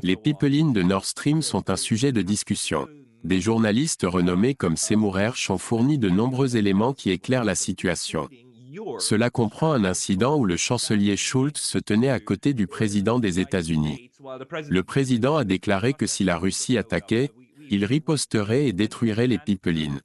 Les pipelines de Nord Stream sont un sujet de discussion. Des journalistes renommés comme Seymour Hersh ont fourni de nombreux éléments qui éclairent la situation. Cela comprend un incident où le chancelier Schultz se tenait à côté du président des États-Unis. Le président a déclaré que si la Russie attaquait, il riposterait et détruirait les pipelines.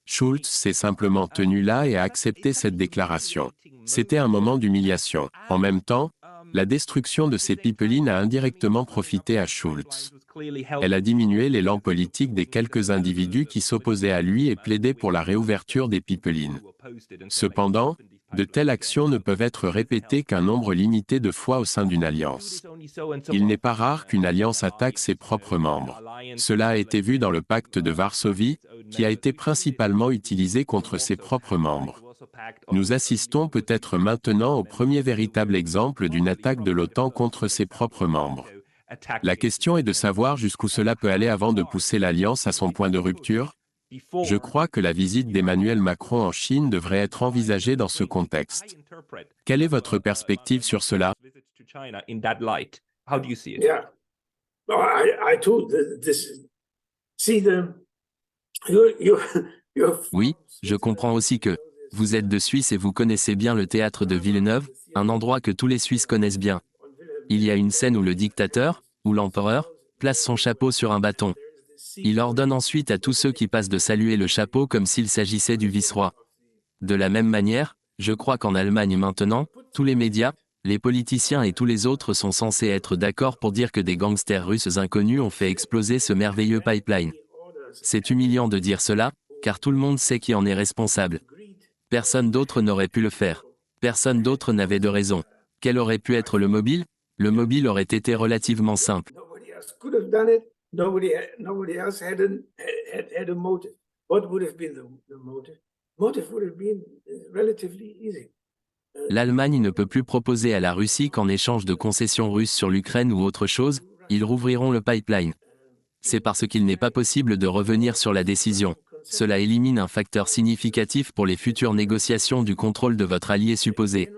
Schultz s'est simplement tenu là et a accepté cette déclaration. C'était un moment d'humiliation. En même temps, la destruction de ces pipelines a indirectement profité à Schultz. Elle a diminué l'élan politique des quelques individus qui s'opposaient à lui et plaidaient pour la réouverture des pipelines. Cependant, de telles actions ne peuvent être répétées qu'un nombre limité de fois au sein d'une alliance. Il n'est pas rare qu'une alliance attaque ses propres membres. Cela a été vu dans le pacte de Varsovie, qui a été principalement utilisé contre ses propres membres. Nous assistons peut-être maintenant au premier véritable exemple d'une attaque de l'OTAN contre ses propres membres. La question est de savoir jusqu'où cela peut aller avant de pousser l'alliance à son point de rupture. Je crois que la visite d'Emmanuel Macron en Chine devrait être envisagée dans ce contexte. Quelle est votre perspective sur cela? Oui, je comprends aussi que vous êtes de Suisse et vous connaissez bien le théâtre de Villeneuve, un endroit que tous les Suisses connaissent bien. Il y a une scène où le dictateur, ou l'empereur, place son chapeau sur un bâton. Il ordonne ensuite à tous ceux qui passent de saluer le chapeau comme s'il s'agissait du vice-roi. De la même manière, je crois qu'en Allemagne maintenant, tous les médias, les politiciens et tous les autres sont censés être d'accord pour dire que des gangsters russes inconnus ont fait exploser ce merveilleux pipeline. C'est humiliant de dire cela, car tout le monde sait qui en est responsable. Personne d'autre n'aurait pu le faire. Personne d'autre n'avait de raison. Quel aurait pu être le mobile? Le mobile aurait été relativement simple. L'Allemagne ne peut plus proposer à la Russie qu'en échange de concessions russes sur l'Ukraine ou autre chose, ils rouvriront le pipeline. C'est parce qu'il n'est pas possible de revenir sur la décision. Cela élimine un facteur significatif pour les futures négociations du contrôle de votre allié supposé.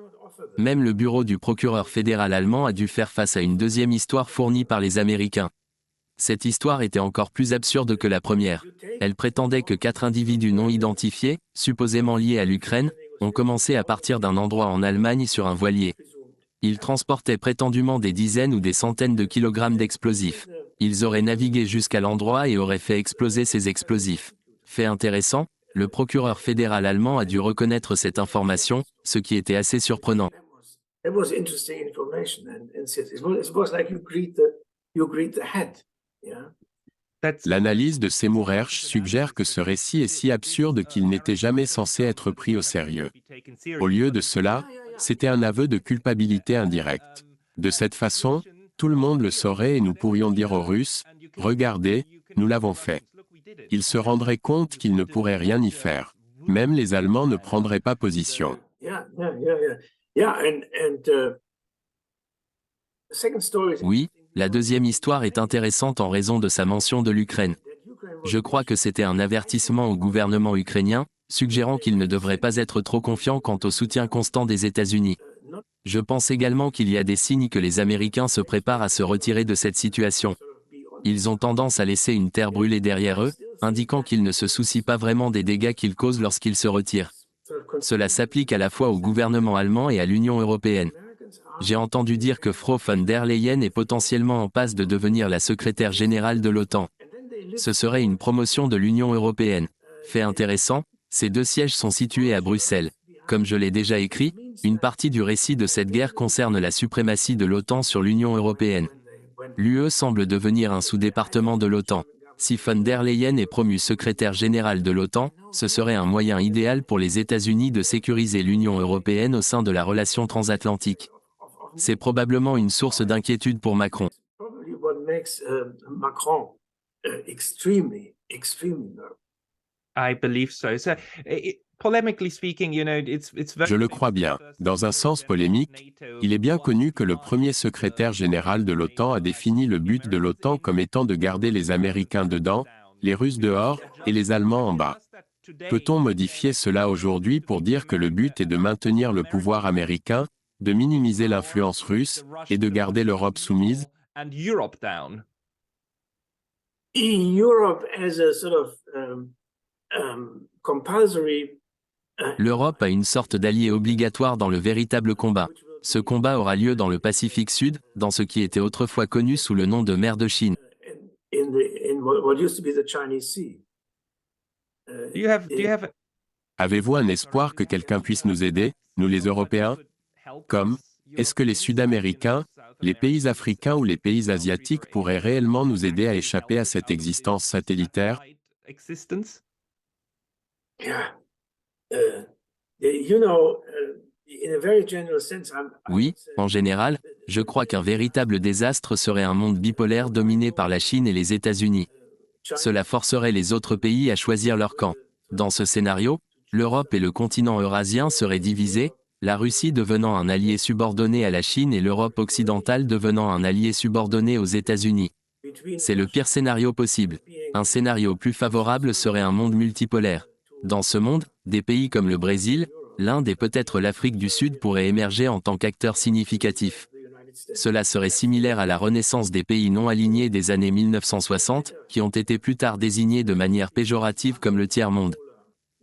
Même le bureau du procureur fédéral allemand a dû faire face à une deuxième histoire fournie par les Américains. Cette histoire était encore plus absurde que la première. Elle prétendait que 4 individus non identifiés, supposément liés à l'Ukraine, ont commencé à partir d'un endroit en Allemagne sur un voilier. Ils transportaient prétendument des dizaines ou des centaines de kilogrammes d'explosifs. Ils auraient navigué jusqu'à l'endroit et auraient fait exploser ces explosifs. Fait intéressant, le procureur fédéral allemand a dû reconnaître cette information, ce qui était assez surprenant. L'analyse de Seymour Hersh suggère que ce récit est si absurde qu'il n'était jamais censé être pris au sérieux. Au lieu de cela, c'était un aveu de culpabilité indirecte. De cette façon, tout le monde le saurait et nous pourrions dire aux Russes, « Regardez, nous l'avons fait ». Ils se rendraient compte qu'ils ne pourraient rien y faire. Même les Allemands ne prendraient pas position. Oui, la deuxième histoire est intéressante en raison de sa mention de l'Ukraine. Je crois que c'était un avertissement au gouvernement ukrainien, suggérant qu'il ne devrait pas être trop confiant quant au soutien constant des États-Unis. Je pense également qu'il y a des signes que les Américains se préparent à se retirer de cette situation. Ils ont tendance à laisser une terre brûlée derrière eux, indiquant qu'ils ne se soucient pas vraiment des dégâts qu'ils causent lorsqu'ils se retirent. Cela s'applique à la fois au gouvernement allemand et à l'Union européenne. J'ai entendu dire que Frau von der Leyen est potentiellement en passe de devenir la secrétaire générale de l'OTAN. Ce serait une promotion de l'Union européenne. Fait intéressant, ces 2 sièges sont situés à Bruxelles. Comme je l'ai déjà écrit, une partie du récit de cette guerre concerne la suprématie de l'OTAN sur l'Union européenne. L'UE semble devenir un sous-département de l'OTAN. Si von der Leyen est promue secrétaire générale de l'OTAN, ce serait un moyen idéal pour les États-Unis de sécuriser l'Union européenne au sein de la relation transatlantique. C'est probablement une source d'inquiétude pour Macron. Je le crois bien. Dans un sens polémique, il est bien connu que le premier secrétaire général de l'OTAN a défini le but de l'OTAN comme étant de garder les Américains dedans, les Russes dehors, et les Allemands en bas. Peut-on modifier cela aujourd'hui pour dire que le but est de maintenir le pouvoir américain, de minimiser l'influence russe et de garder l'Europe soumise? Europe as a sort of compulsory L'Europe a une sorte d'allié obligatoire dans le véritable combat. Ce combat aura lieu dans le Pacifique Sud, dans ce qui était autrefois connu sous le nom de mer de Chine. in what used to be the Chinese Sea. Avez-vous un espoir que quelqu'un puisse nous aider, nous les Européens? Comme, est-ce que les Sud-Américains, les pays africains ou les pays asiatiques pourraient réellement nous aider à échapper à cette existence satellitaire? Yeah. You know, in a very general sense, Oui, en général, je crois qu'un véritable désastre serait un monde bipolaire dominé par la Chine et les États-Unis. Cela forcerait les autres pays à choisir leur camp. Dans ce scénario, l'Europe et le continent eurasien seraient divisés, la Russie devenant un allié subordonné à la Chine et l'Europe occidentale devenant un allié subordonné aux États-Unis. C'est le pire scénario possible. Un scénario plus favorable serait un monde multipolaire. Dans ce monde, des pays comme le Brésil, l'Inde et peut-être l'Afrique du Sud pourraient émerger en tant qu'acteurs significatifs. Cela serait similaire à la renaissance des pays non alignés des années 1960, qui ont été plus tard désignés de manière péjorative comme le tiers-monde.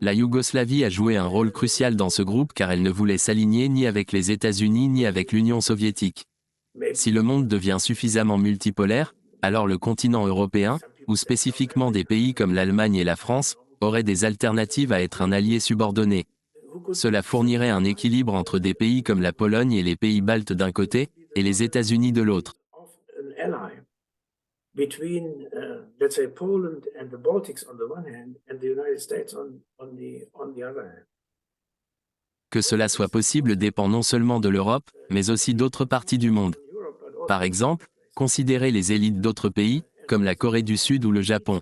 La Yougoslavie a joué un rôle crucial dans ce groupe car elle ne voulait s'aligner ni avec les États-Unis ni avec l'Union soviétique. Si le monde devient suffisamment multipolaire, alors le continent européen, ou spécifiquement des pays comme l'Allemagne et la France, aurait des alternatives à être un allié subordonné. Cela fournirait un équilibre entre des pays comme la Pologne et les pays baltes d'un côté, et les États-Unis de l'autre. Between, let's say, Poland and the Baltics on the one hand, and the United States on the other hand. Que cela soit possible dépend non seulement de l'Europe, mais aussi d'autres parties du monde. Par exemple, considérez les élites d'autres pays, comme la Corée du Sud ou le Japon.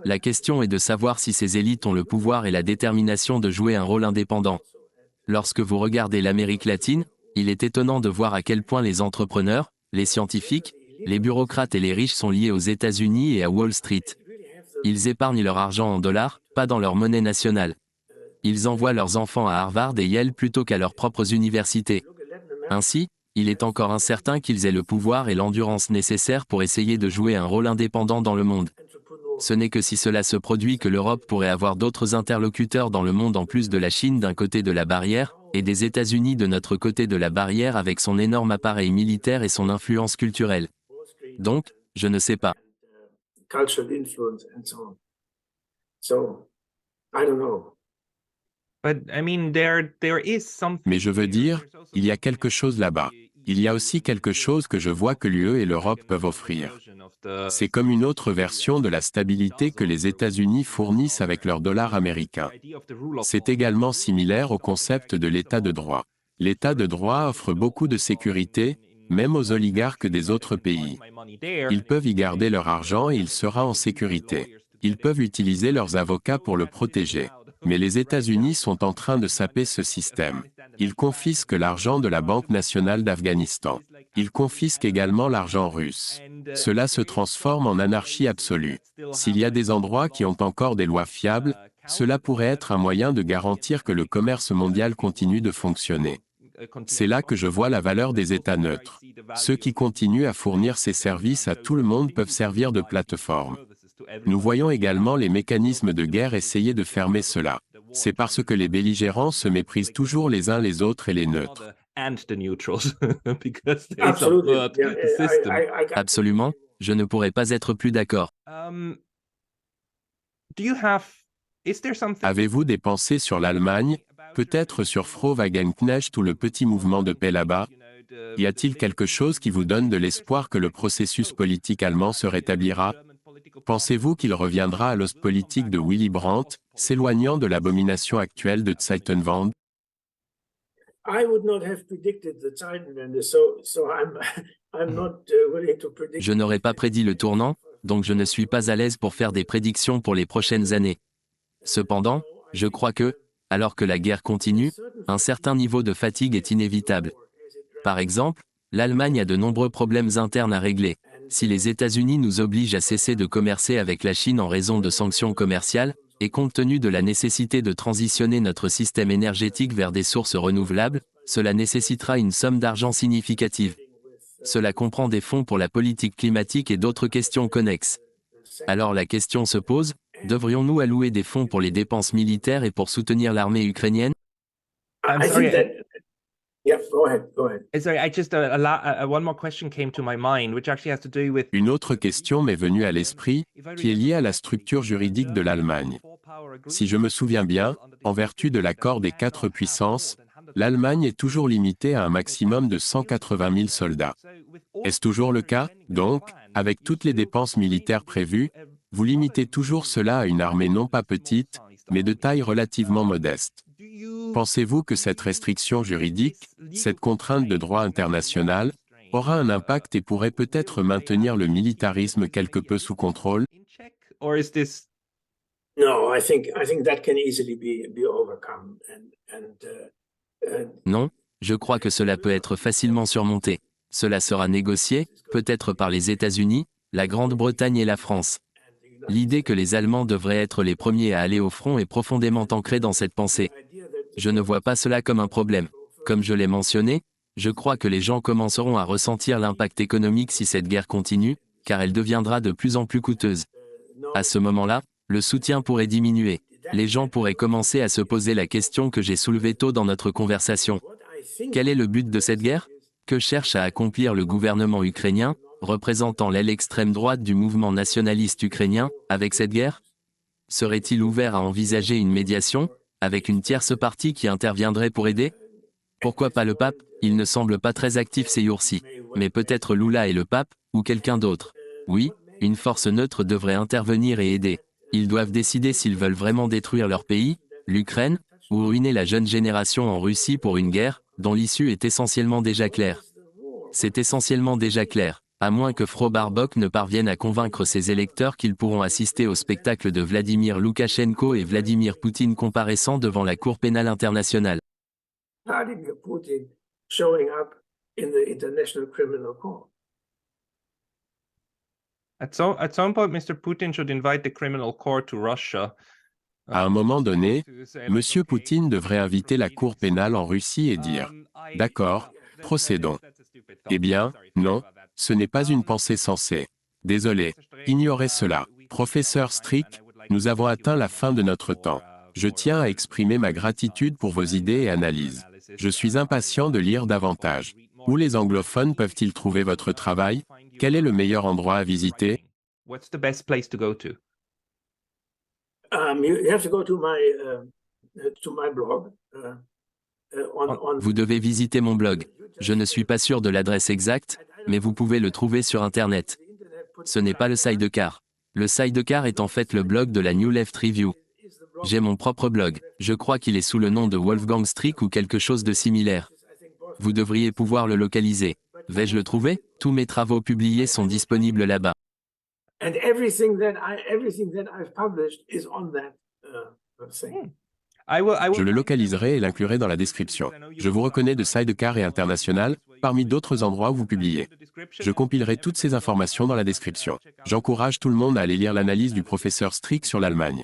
La question est de savoir si ces élites ont le pouvoir et la détermination de jouer un rôle indépendant. Lorsque vous regardez l'Amérique latine, il est étonnant de voir à quel point les entrepreneurs, les scientifiques, les bureaucrates et les riches sont liés aux États-Unis et à Wall Street. Ils épargnent leur argent en dollars, pas dans leur monnaie nationale. Ils envoient leurs enfants à Harvard et Yale plutôt qu'à leurs propres universités. Ainsi, il est encore incertain qu'ils aient le pouvoir et l'endurance nécessaires pour essayer de jouer un rôle indépendant dans le monde. Ce n'est que si cela se produit que l'Europe pourrait avoir d'autres interlocuteurs dans le monde en plus de la Chine d'un côté de la barrière, et des États-Unis de notre côté de la barrière avec son énorme appareil militaire et son influence culturelle. Donc, je ne sais pas. Cultural influence and so on. So, I don't know. Mais je veux dire, il y a quelque chose là-bas. Il y a aussi quelque chose que je vois que l'UE et l'Europe peuvent offrir. C'est comme une autre version de la stabilité que les États-Unis fournissent avec leur dollar américain. C'est également similaire au concept de l'État de droit. L'État de droit offre beaucoup de sécurité, même aux oligarques des autres pays. Ils peuvent y garder leur argent et il sera en sécurité. Ils peuvent utiliser leurs avocats pour le protéger. Mais les États-Unis sont en train de saper ce système. Ils confisquent l'argent de la Banque nationale d'Afghanistan. Ils confisquent également l'argent russe. Cela se transforme en anarchie absolue. S'il y a des endroits qui ont encore des lois fiables, cela pourrait être un moyen de garantir que le commerce mondial continue de fonctionner. C'est là que je vois la valeur des États neutres. Ceux qui continuent à fournir ces services à tout le monde peuvent servir de plateforme. Nous voyons également les mécanismes de guerre essayer de fermer cela. C'est parce que les belligérants se méprisent toujours les uns les autres et les neutres. Absolument, je ne pourrais pas être plus d'accord. Avez-vous des pensées sur l'Allemagne, peut-être sur Frau Wagenknecht ou le petit mouvement de paix là-bas? Y a-t-il quelque chose qui vous donne de l'espoir que le processus politique allemand se rétablira? Pensez-vous qu'il reviendra à l'Ostpolitik de Willy Brandt, s'éloignant de l'abomination actuelle de Zeitenwende? Je n'aurais pas prédit le tournant, donc je ne suis pas à l'aise pour faire des prédictions pour les prochaines années. Cependant, je crois que, alors que la guerre continue, un certain niveau de fatigue est inévitable. Par exemple, l'Allemagne a de nombreux problèmes internes à régler. Si les États-Unis nous obligent à cesser de commercer avec la Chine en raison de sanctions commerciales, et compte tenu de la nécessité de transitionner notre système énergétique vers des sources renouvelables, Cela nécessitera une somme d'argent significative. Cela comprend des fonds pour la politique climatique et d'autres questions connexes. Alors la question se pose, devrions-nous allouer des fonds pour les dépenses militaires et pour soutenir l'armée ukrainienne? I think that. Yeah, go ahead. Sorry, I just one more question came to my mind, which actually has to do with. Une autre question m'est venue à l'esprit, qui est liée à la structure juridique de l'Allemagne. Si je me souviens bien, en vertu de l'accord des 4 puissances, l'Allemagne est toujours limitée à un maximum de 180 000 soldats. Est-ce toujours le cas? Donc, avec toutes les dépenses militaires prévues, vous limitez toujours cela à une armée non pas petite, mais de taille relativement modeste. Pensez-vous que cette restriction juridique, cette contrainte de droit international, aura un impact et pourrait peut-être maintenir le militarisme quelque peu sous contrôle? Or is this? No, I think that can easily be overcome Non, je crois que cela peut être facilement surmonté. Cela sera négocié, peut-être par les États-Unis, la Grande-Bretagne et la France. L'idée que les Allemands devraient être les premiers à aller au front est profondément ancrée dans cette pensée. Je ne vois pas cela comme un problème. Comme je l'ai mentionné, je crois que les gens commenceront à ressentir l'impact économique si cette guerre continue, car elle deviendra de plus en plus coûteuse. À ce moment-là, le soutien pourrait diminuer. Les gens pourraient commencer à se poser la question que j'ai soulevée tôt dans notre conversation. Quel est le but de cette guerre? Que cherche à accomplir le gouvernement ukrainien, représentant l'aile extrême droite du mouvement nationaliste ukrainien, avec cette guerre? Serait-il ouvert à envisager une médiation, avec une tierce partie qui interviendrait pour aider? Pourquoi pas le pape? Il ne semble pas très actif ces jours-ci. Mais peut-être Lula et le pape, ou quelqu'un d'autre. Oui, une force neutre devrait intervenir et aider. Ils doivent décider s'ils veulent vraiment détruire leur pays, l'Ukraine, ou ruiner la jeune génération en Russie pour une guerre, dont l'issue est essentiellement déjà claire. C'est essentiellement déjà clair, à moins que Frobarbok ne parvienne à convaincre ses électeurs qu'ils pourront assister au spectacle de Vladimir Loukachenko et Vladimir Poutine comparaissant devant la Cour pénale internationale. Vladimir Putin showing up in the International Criminal Court. At some point, Mr. Putin should invite the criminal court to Russia. À un moment donné, M. Poutine devrait inviter la Cour pénale en Russie et dire « D'accord, procédons ». Eh bien, non, ce n'est pas une pensée sensée. Désolé, ignorez cela. Professeur Strick, nous avons atteint la fin de notre temps. Je tiens à exprimer ma gratitude pour vos idées et analyses. Je suis impatient de lire davantage. Où les anglophones peuvent-ils trouver votre travail? Quel est le meilleur endroit à visiter? What's the best place to go to? You have to go to my blog. Vous devez visiter mon blog. Je ne suis pas sûr de l'adresse exacte, mais vous pouvez le trouver sur Internet. Ce n'est pas le Sidecar. Le Sidecar est en fait le blog de la New Left Review. J'ai mon propre blog. Je crois qu'il est sous le nom de Wolfgang Strick ou quelque chose de similaire. Vous devriez pouvoir le localiser. Vais-je le trouver? Tous mes travaux publiés sont disponibles là-bas. And everything that I've published is on that thing. Je le localiserai et l'inclurai dans la description. Je vous reconnais de Sidecar et International, parmi d'autres endroits où vous publiez. Je compilerai toutes ces informations dans la description. J'encourage tout le monde à aller lire l'analyse du professeur Strick sur l'Allemagne.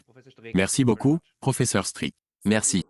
Merci beaucoup, professeur Strick. Merci.